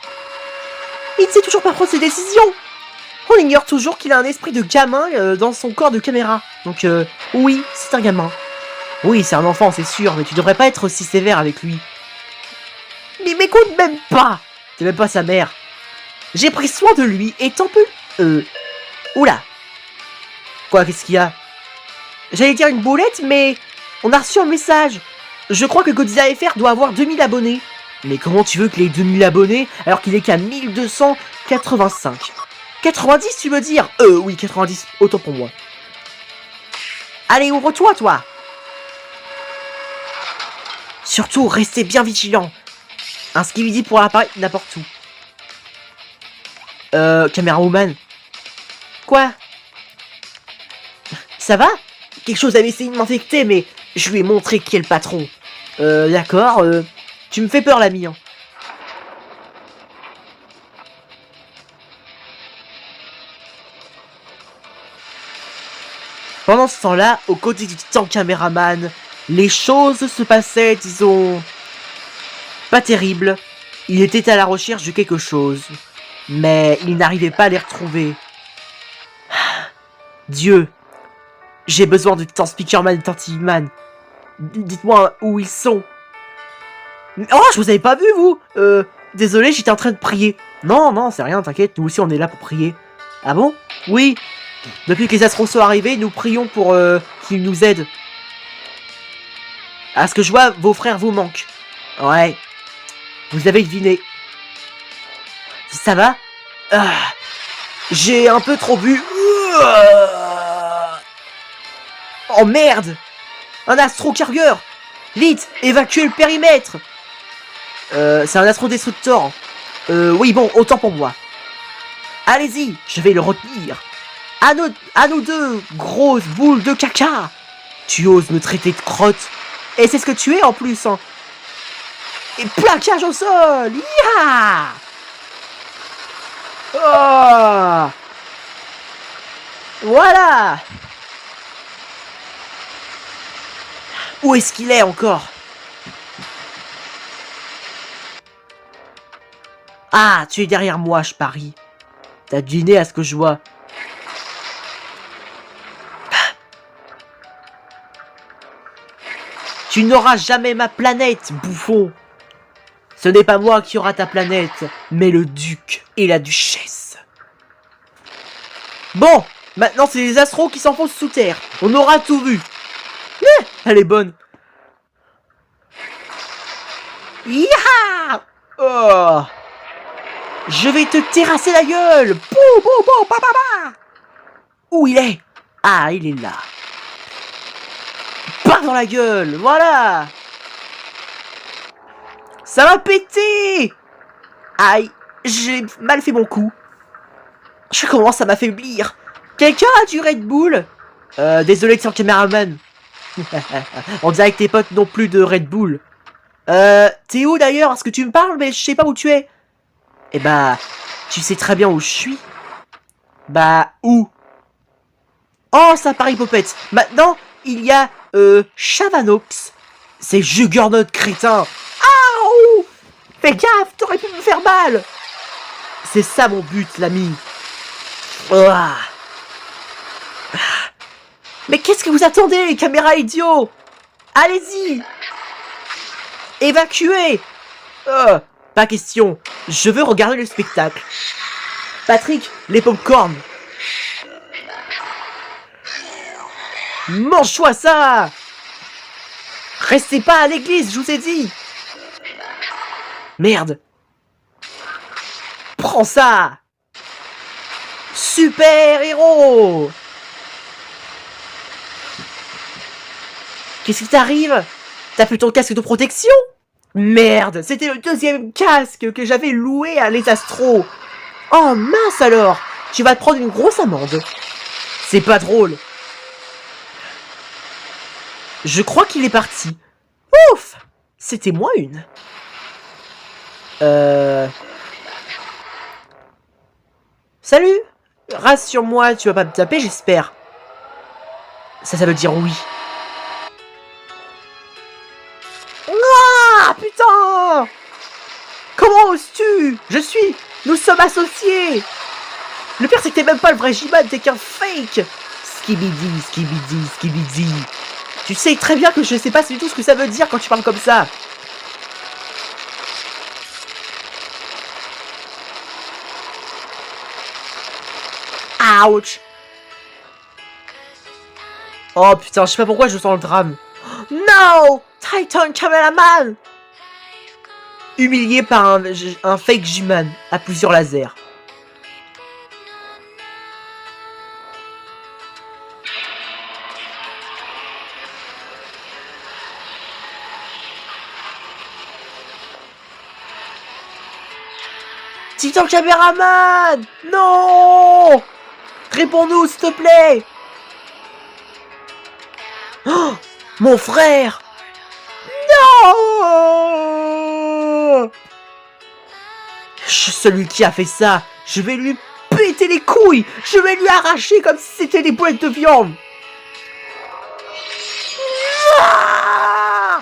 [SPEAKER 1] Il ne sait toujours pas prendre ses décisions. On ignore toujours qu'il a un esprit de gamin dans son corps de caméra. Donc oui, c'est un gamin. Oui, c'est un enfant, c'est sûr, mais tu devrais pas être aussi sévère avec lui. Mais il m'écoute même pas. T'es même pas sa mère. J'ai pris soin de lui et tant peu... Oula. Quoi, qu'est-ce qu'il y a? J'allais dire une boulette, mais... On a reçu un message. Je crois que Godzilla FR doit avoir 2000 abonnés. Mais comment tu veux qu'il ait 2000 abonnés alors qu'il est qu'à 1285? 90 tu veux dire? Oui, 90, autant pour moi. Allez, ouvre-toi, toi. Surtout, restez bien vigilants. Un skibidi pour apparaître n'importe où. Caméra woman. Quoi? Ça va? Quelque chose avait essayé de m'infecter, mais je lui ai montré qui est le patron. D'accord, tu me fais peur, l'ami. Hein. Pendant ce temps-là, aux côtés du titan caméraman, les choses se passaient, disons, pas terribles. Il était à la recherche de quelque chose, mais il n'arrivait pas à les retrouver. Dieu, j'ai besoin de Titan Speakerman et Tantiman. Dites-moi où ils sont. Oh, je vous avais pas vu, vous. Désolé, j'étais en train de prier. Non, non, c'est rien, t'inquiète, nous aussi on est là pour prier. Ah bon? Oui. Depuis que les Astros sont arrivés, nous prions pour qu'ils nous aident. À ce que je vois, vos frères vous manquent. Ouais. Vous avez deviné. Ça va? J'ai un peu trop bu. Oh merde! Un Astro Cargueur! Vite, évacuez le périmètre! C'est un Astro Destructor. Oui, bon, autant pour moi. Allez-y, je vais le retenir. À nous deux, grosse boule de caca! Tu oses me traiter de crotte? Et c'est ce que tu es en plus, hein! Et plaquage au sol! Yaha! Oh! Voilà! Où est-ce qu'il est encore? Ah, tu es derrière moi, je parie. T'as deviné à ce que je vois. Tu n'auras jamais ma planète, bouffon. Ce n'est pas moi qui aura ta planète, mais le duc et la duchesse. Bon, maintenant c'est les Astros qui s'enfoncent sous terre. On aura tout vu. Elle est bonne. Yaha! Oh! Je vais te terrasser la gueule. Pou, pou, pou, pa, pa, pa. Où il est? Ah, il est là. Pas dans la gueule, voilà. Ça va péter. Aïe, j'ai mal fait mon coup. Je commence à m'affaiblir. Quelqu'un a du Red Bull? Désolé, c'est un caméraman. On dirait que tes potes n'ont plus de Red Bull. T'es où d'ailleurs? Est-ce que tu me parles? Mais je sais pas où tu es. Eh bah, tu sais très bien où je suis. Bah, où? Oh, ça paraît popette. Maintenant, il y a, Chavanox. C'est Juggernaut, crétin. Aouh! Fais gaffe, t'aurais pu me faire mal. C'est ça mon but, l'ami. Ouah. Mais qu'est-ce que vous attendez, les caméras idiots? Allez-y. Évacuez. Pas question. Je veux regarder le spectacle. Patrick, les popcorn. Mange-toi ça. Restez pas à l'église, je vous ai dit. Merde. Prends ça. Super héros. Qu'est-ce qui t'arrive? T'as plus ton casque de protection? Merde, c'était le deuxième casque que j'avais loué à les Astros. Oh mince alors, tu vas te prendre une grosse amende. C'est pas drôle. Je crois qu'il est parti. Ouf, c'était moins une. Salut. Rassure-moi, tu vas pas me taper, j'espère. Ça veut dire oui. Ah, putain! Comment oses-tu? Nous sommes associés! Le pire, c'est que t'es même pas le vrai J-Man, t'es qu'un fake! Skibidi, skibidi, skibidi. Tu sais très bien que je sais pas du tout ce que ça veut dire quand tu parles comme ça. Ouch! Oh putain, je sais pas pourquoi je sens le drame. No! Titan Cameraman! Humilié par un fake G-Man à plusieurs lasers. Titan Caméraman! Non! Réponds-nous, s'il te plaît! Oh, mon frère! Non! Celui qui a fait ça, je vais lui péter les couilles! Je vais lui arracher comme si c'était des boulettes de viande! Ah!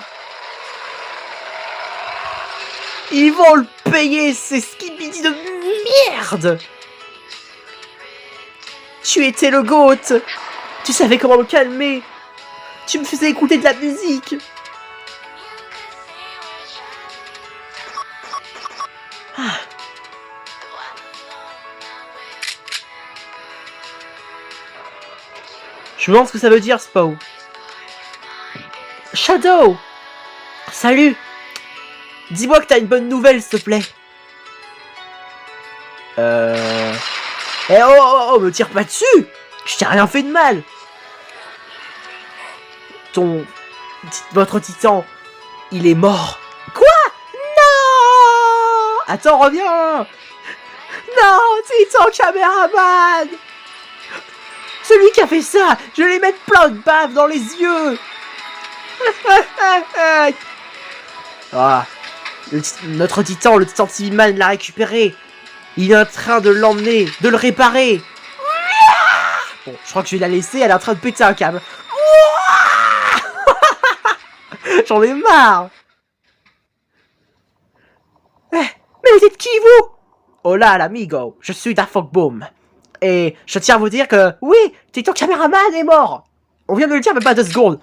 [SPEAKER 1] Ils vont le payer, ces skibidi de merde! Tu étais le GOAT! Tu savais comment me calmer! Tu me faisais écouter de la musique! Ah. Je me demande ce que ça veut dire, Spawn. Shadow! Salut! Dis-moi que t'as une bonne nouvelle, s'il te plaît. Eh oh, me tire pas dessus! Je t'ai rien fait de mal! Votre titan, il est mort. Quoi? Non! Attends, reviens! Non, Titan Caméraman! Celui qui a fait ça, je vais lui mettre plein de bave dans les yeux! Ah, notre titan, le titan Civiman l'a récupéré. Il est en train de l'emmener, de le réparer. Bon, je crois que je vais la laisser, elle est en train de péter un câble. J'en ai marre. Mais vous êtes qui, vous? Hola, l'amigo, je suis Daft Boom. Et je tiens à vous dire que, oui, Titan Caméraman est mort. On vient de le dire, mais pas 2 secondes.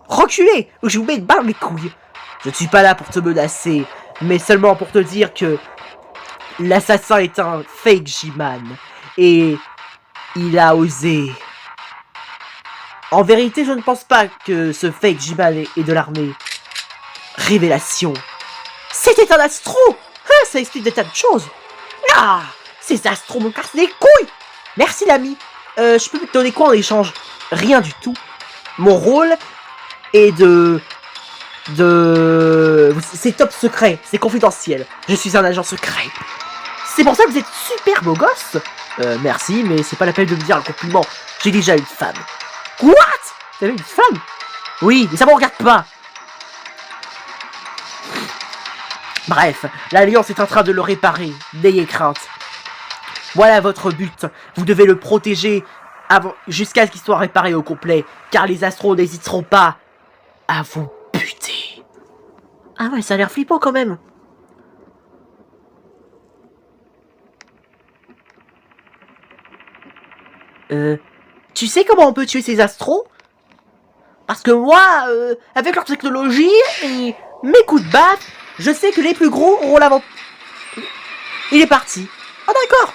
[SPEAKER 1] Reculez, ou je vous mets une balle dans les couilles. Je ne suis pas là pour te menacer, mais seulement pour te dire que l'assassin est un fake G-Man. Et il a osé. En vérité, je ne pense pas que ce fake G-Man est de l'armée. Révélation. C'était un astro. Ah, ça explique des tas de choses. Ah, ces astros me cassent les couilles. Merci, l'ami. Je peux te donner quoi en échange? Rien du tout. Mon rôle est c'est top secret, c'est confidentiel. Je suis un agent secret. C'est pour ça que vous êtes super beau gosse. Merci, mais c'est pas la peine de me dire un compliment. J'ai déjà une femme. What? T'avais une femme? Oui, mais ça me regarde pas. Bref, l'Alliance est en train de le réparer. N'ayez crainte. Voilà votre but. Vous devez le protéger jusqu'à ce qu'il soit réparé au complet. Car les astros n'hésiteront pas à vous buter. Ah ouais, ça a l'air flippant quand même. Tu sais comment on peut tuer ces astros? Parce que moi, avec leur technologie et mes coups de batte, je sais que les plus gros auront l'avant. Il est parti. Ah d'accord.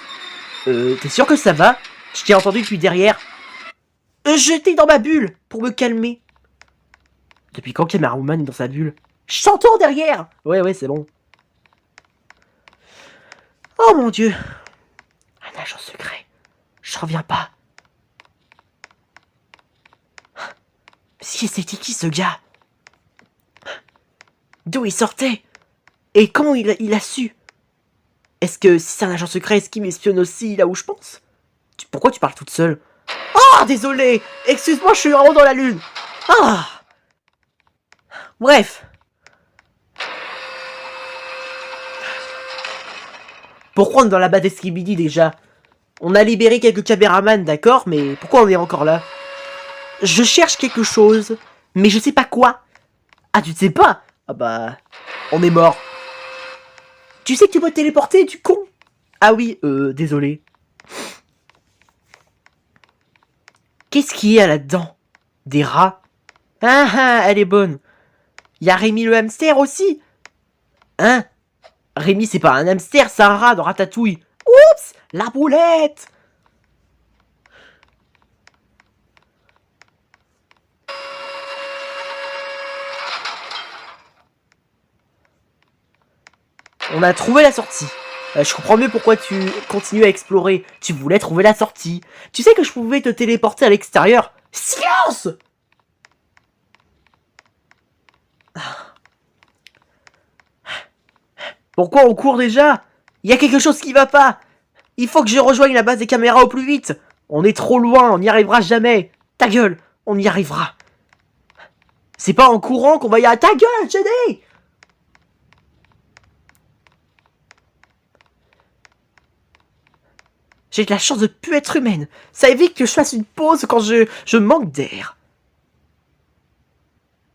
[SPEAKER 1] T'es sûr que ça va? Je t'ai entendu depuis derrière. J'étais dans ma bulle pour me calmer. Depuis quand Cameraman est dans sa bulle? Je t'entends derrière. Ouais, c'est bon. Oh mon dieu. Un agent secret. Je reviens pas. C'était qui ce gars? D'où il sortait? Et comment il a su? Est-ce que si c'est un agent secret, est-ce qu'il m'espionne aussi là où je pense? Pourquoi tu parles toute seule? Oh, désolé. Excuse-moi, je suis vraiment dans la lune. Ah. Bref. Pourquoi on est dans la base d'Eskibidi déjà? On a libéré quelques caméramans, d'accord, mais pourquoi on est encore là? Je cherche quelque chose, mais je sais pas quoi. Ah, tu ne sais pas? Ah bah, on est mort. Tu sais que tu peux te téléporter, tu con? Ah oui, désolé. Qu'est-ce qu'il y a là-dedans? Des rats? Ah, elle est bonne. Il y a Rémi le hamster aussi. Hein? Rémi, c'est pas un hamster, c'est un rat dans Ratatouille. Oups! La boulette! On a trouvé la sortie. Je comprends mieux pourquoi tu continues à explorer. Tu voulais trouver la sortie. Tu sais que je pouvais te téléporter à l'extérieur. Silence! Pourquoi on court déjà? Il y a quelque chose qui va pas. Il faut que je rejoigne la base des caméras au plus vite. On est trop loin, on n'y arrivera jamais. Ta gueule, on y arrivera. C'est pas en courant qu'on va y aller. Ta gueule, j'ai dit! J'ai de la chance de plus être humaine. Ça évite que je fasse une pause quand je manque d'air.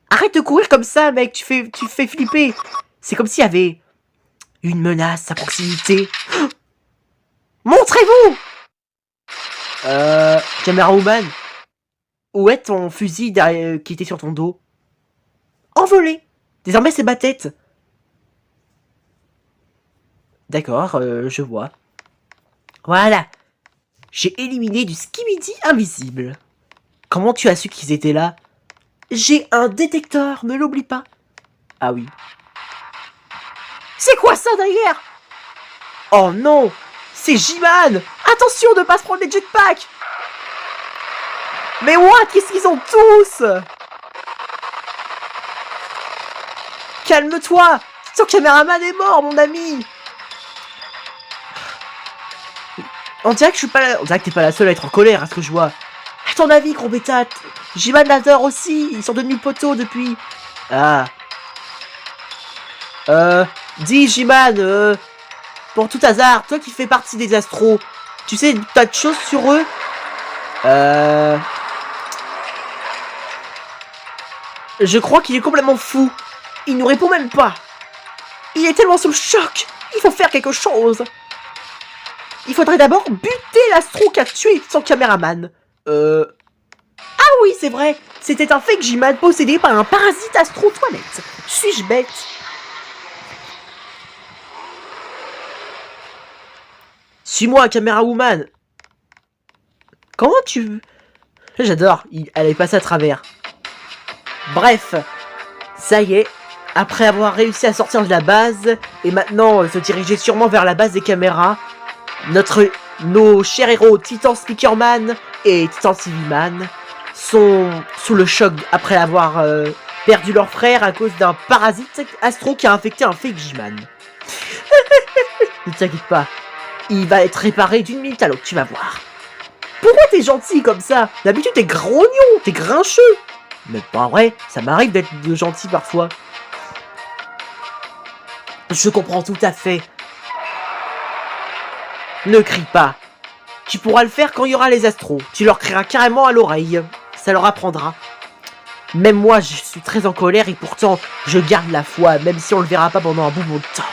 [SPEAKER 1] Arrête de courir comme ça, mec. Tu fais flipper. C'est comme s'il y avait une menace à proximité. Montrez-vous! Caméra woman. Où est ton fusil qui était sur ton dos? Envolé. Désormais, c'est ma tête. D'accord, je vois. Voilà. J'ai éliminé du skibidi invisible. Comment tu as su qu'ils étaient là? J'ai un détecteur, ne l'oublie pas. Ah oui. C'est quoi ça derrière? Oh non! C'est J-Man! Attention de pas se prendre les jetpacks! Mais what? Qu'est-ce qu'ils ont tous? Calme-toi! Ton caméraman est mort, mon ami! On dirait que je suis pas on dirait que t'es pas la seule à être en colère, à ce que je vois. À ton avis, gros bêta, J-Man l'adore aussi, ils sont devenus poteaux depuis. Ah. Dis J-Man, pour tout hasard, toi qui fais partie des astros, tu sais une tas de choses sur eux? Je crois qu'il est complètement fou. Il nous répond même pas. Il est tellement sous le choc. Il faut faire quelque chose. Il faudrait d'abord buter l'astro qui a tué son caméraman. Ah oui, c'est vrai. C'était un fake J-Man possédé par un parasite astro-toilette. Suis-je bête? Suis-moi, caméra woman. Comment tu... J'adore, elle est passée à travers. Bref, ça y est. Après avoir réussi à sortir de la base, et maintenant se diriger sûrement vers la base des caméras, nos chers héros Titan Speakerman et Titan TV-Man sont sous le choc après avoir perdu leur frère à cause d'un parasite astro qui a infecté un fake J-Man. Ne t'inquiète pas, il va être réparé d'une minute à l'autre, tu vas voir. Pourquoi t'es gentil comme ça? D'habitude t'es grognon, t'es grincheux. Mais pas vrai, ça m'arrive d'être gentil parfois. Je comprends tout à fait. Ne crie pas. Tu pourras le faire quand il y aura les astros. Tu leur crieras carrément à l'oreille. Ça leur apprendra. Même moi, je suis très en colère et pourtant, je garde la foi, même si on le verra pas pendant un bon bout de temps.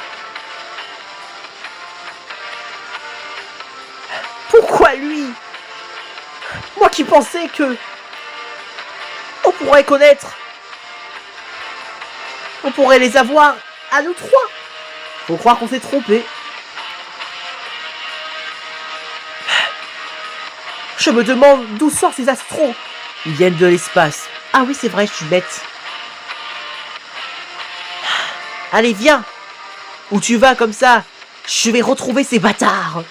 [SPEAKER 1] Pourquoi lui? Moi qui pensais que... On pourrait connaître... On pourrait les avoir à nous trois. Faut croire qu'on s'est trompé. Je me demande d'où sortent ces astros. Ils viennent de l'espace. Ah oui, c'est vrai, je suis bête. Allez, viens. Où tu vas comme ça? Je vais retrouver ces bâtards.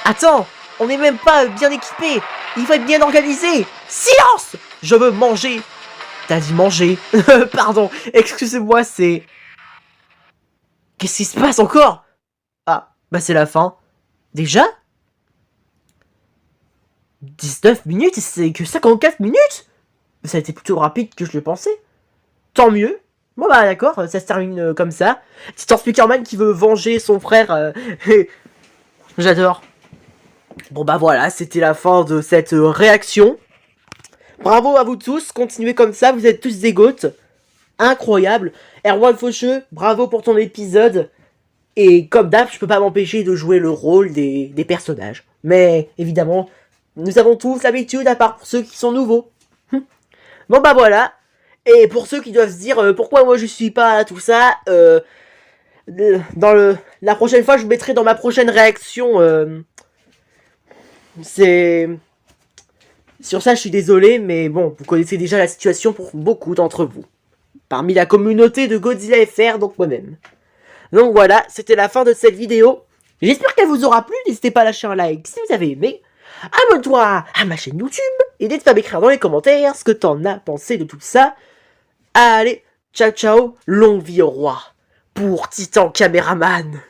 [SPEAKER 1] Attends, on n'est même pas bien équipé. Il faut être bien organisé. Silence! Je veux manger. T'as dit manger. Pardon, excusez-moi, c'est... Qu'est-ce qui se passe encore? Ah, bah c'est la fin. Déjà? 19 minutes et c'est que 54 minutes? Ça a été plutôt rapide que je le pensais. Tant mieux. Bon bah d'accord, ça se termine comme ça. Titan Speakerman qui veut venger son frère. J'adore. Bon bah voilà, c'était la fin de cette réaction. Bravo à vous tous, continuez comme ça, vous êtes tous des goats. Incroyable. Erwan Faucheux, bravo pour ton épisode. Et comme d'hab, je peux pas m'empêcher de jouer le rôle des personnages. Mais évidemment, nous avons tous l'habitude, à part pour ceux qui sont nouveaux. Bon bah voilà. Et pour ceux qui doivent se dire pourquoi moi je suis pas tout ça, la prochaine fois je vous mettrai dans ma prochaine réaction. C'est... Sur ça je suis désolé, mais bon, vous connaissez déjà la situation pour beaucoup d'entre vous. Parmi la communauté de Godzilla FR, donc moi-même. Donc voilà, c'était la fin de cette vidéo. J'espère qu'elle vous aura plu, n'hésitez pas à lâcher un like si vous avez aimé. Abonne-toi à ma chaîne YouTube et n'hésite pas à m'écrire dans les commentaires ce que t'en as pensé de tout ça. Allez, ciao ciao, longue vie au roi pour Titan Caméraman.